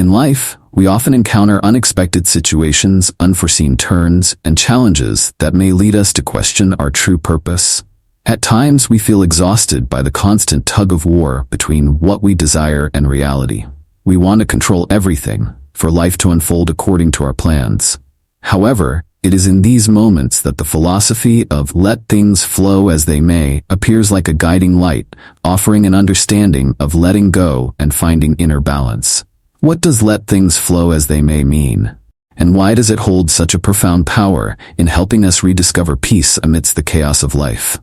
In life, we often encounter unexpected situations, unforeseen turns, and challenges that may lead us to question our true purpose. At times, we feel exhausted by the constant tug of war between what we desire and reality. We want to control everything, for life to unfold according to our plans. However, it is in these moments that the philosophy of let things flow as they may appears like a guiding light, offering an understanding of letting go and finding inner balance. What does let things flow as they may mean? And why does it hold such a profound power in helping us rediscover peace amidst the chaos of life?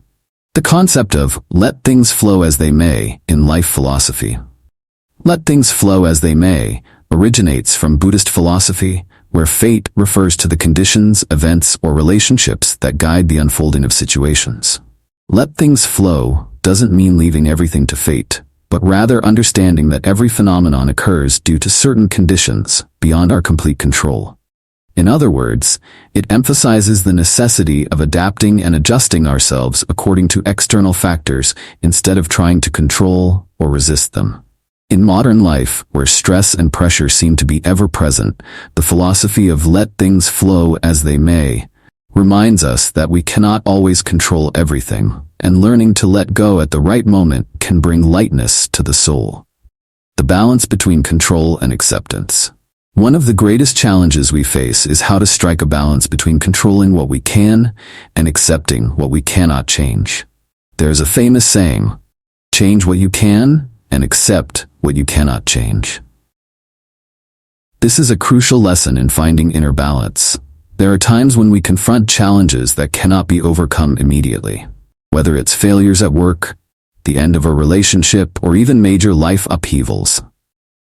The concept of let things flow as they may in life philosophy. Let things flow as they may originates from Buddhist philosophy, where fate refers to the conditions, events, or relationships that guide the unfolding of situations. Let things flow doesn't mean leaving everything to fate, but rather understanding that every phenomenon occurs due to certain conditions beyond our complete control. In other words, it emphasizes the necessity of adapting and adjusting ourselves according to external factors instead of trying to control or resist them. In modern life, where stress and pressure seem to be ever present, the philosophy of let things flow as they may reminds us that we cannot always control everything, and learning to let go at the right moment can bring lightness to the soul. The balance between control and acceptance. One of the greatest challenges we face is how to strike a balance between controlling what we can and accepting what we cannot change. There's a famous saying, change what you can and accept what you cannot change. This is a crucial lesson in finding inner balance. There are times when we confront challenges that cannot be overcome immediately. Whether it's failures at work, the end of a relationship, or even major life upheavals.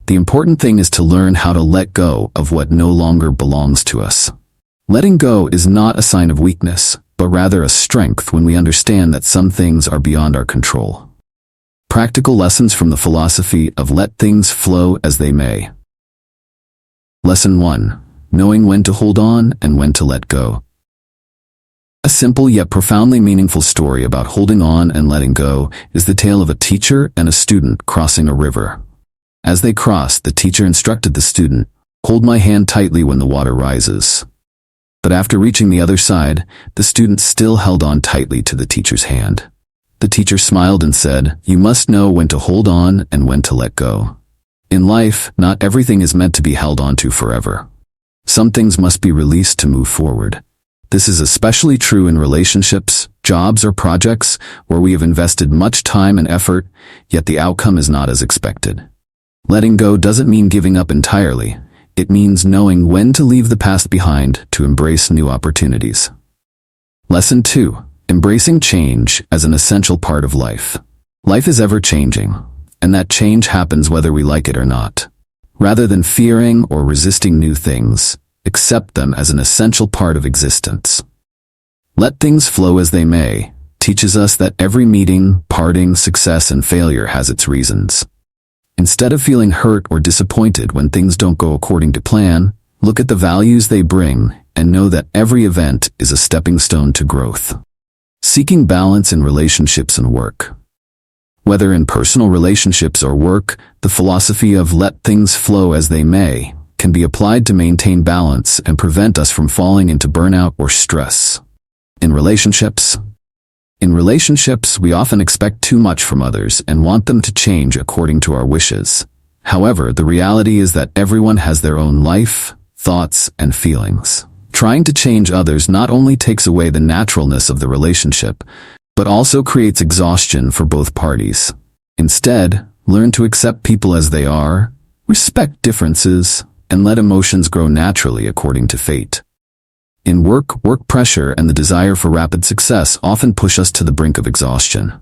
The important thing is to learn how to let go of what no longer belongs to us. Letting go is not a sign of weakness, but rather a strength when we understand that some things are beyond our control. Practical lessons from the philosophy of let things flow as they may. Lesson 1. Knowing when to hold on and when to let go. A simple yet profoundly meaningful story about holding on and letting go is the tale of a teacher and a student crossing a river. As they crossed, the teacher instructed the student, "Hold my hand tightly when the water rises." But after reaching the other side, the student still held on tightly to the teacher's hand. The teacher smiled and said, "You must know when to hold on and when to let go." In life, not everything is meant to be held on to forever. Some things must be released to move forward. This is especially true in relationships, jobs, or projects where we have invested much time and effort, yet the outcome is not as expected. Letting go doesn't mean giving up entirely. It means knowing when to leave the past behind to embrace new opportunities. Lesson 2. Embracing change as an essential part of life. Life is ever-changing, and that change happens whether we like it or not. Rather than fearing or resisting new things, accept them as an essential part of existence. Let things flow as they may teaches us that every meeting, parting, success, and failure has its reasons. Instead of feeling hurt or disappointed when things don't go according to plan, look at the values they bring and know that every event is a stepping stone to growth. Seeking balance in relationships and work. Whether in personal relationships or work, the philosophy of let things flow as they may can be applied to maintain balance and prevent us from falling into burnout or stress. In relationships, we often expect too much from others and want them to change according to our wishes. However, the reality is that everyone has their own life, thoughts, and feelings. Trying to change others not only takes away the naturalness of the relationship, but also creates exhaustion for both parties. Instead, learn to accept people as they are, respect differences, and let emotions grow naturally according to fate. In work pressure and the desire for rapid success often push us to the brink of exhaustion.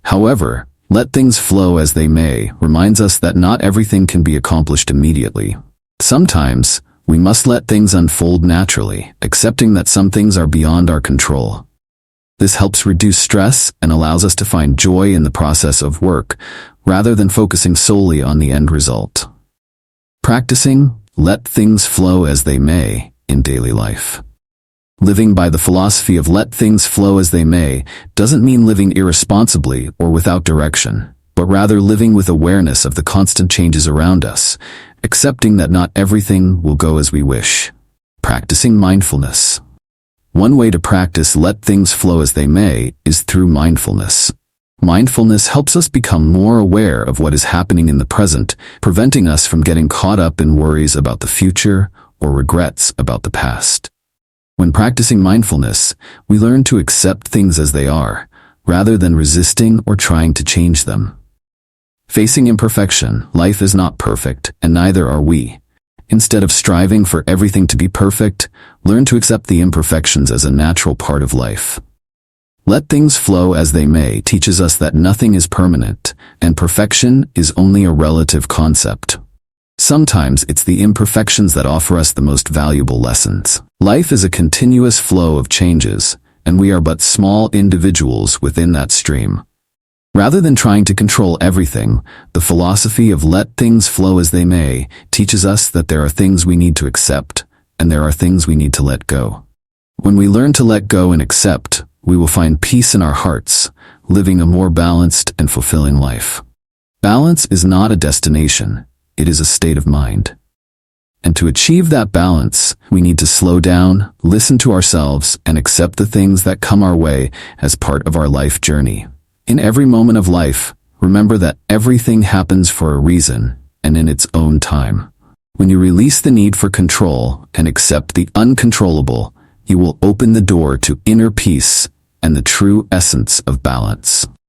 However, let things flow as they may reminds us that not everything can be accomplished immediately. Sometimes, we must let things unfold naturally, accepting that some things are beyond our control. This helps reduce stress and allows us to find joy in the process of work, rather than focusing solely on the end result. Practicing let things flow as they may in daily life. Living by the philosophy of let things flow as they may doesn't mean living irresponsibly or without direction, but rather living with awareness of the constant changes around us accepting that not everything will go as we wish. Practicing mindfulness. One way to practice let things flow as they may is through mindfulness. Mindfulness helps us become more aware of what is happening in the present, preventing us from getting caught up in worries about the future or regrets about the past. When practicing mindfulness, we learn to accept things as they are, rather than resisting or trying to change them. Facing imperfection, life is not perfect, and neither are we. Instead of striving for everything to be perfect, learn to accept the imperfections as a natural part of life. Let things flow as they may teaches us that nothing is permanent, and perfection is only a relative concept. Sometimes it's the imperfections that offer us the most valuable lessons. Life is a continuous flow of changes, and we are but small individuals within that stream. Rather than trying to control everything, the philosophy of let things flow as they may teaches us that there are things we need to accept, and there are things we need to let go. When we learn to let go and accept, we will find peace in our hearts, living a more balanced and fulfilling life. Balance is not a destination, it is a state of mind. And to achieve that balance, we need to slow down, listen to ourselves, and accept the things that come our way as part of our life journey. In every moment of life, remember that everything happens for a reason and in its own time. When you release the need for control and accept the uncontrollable, you will open the door to inner peace and the true essence of balance.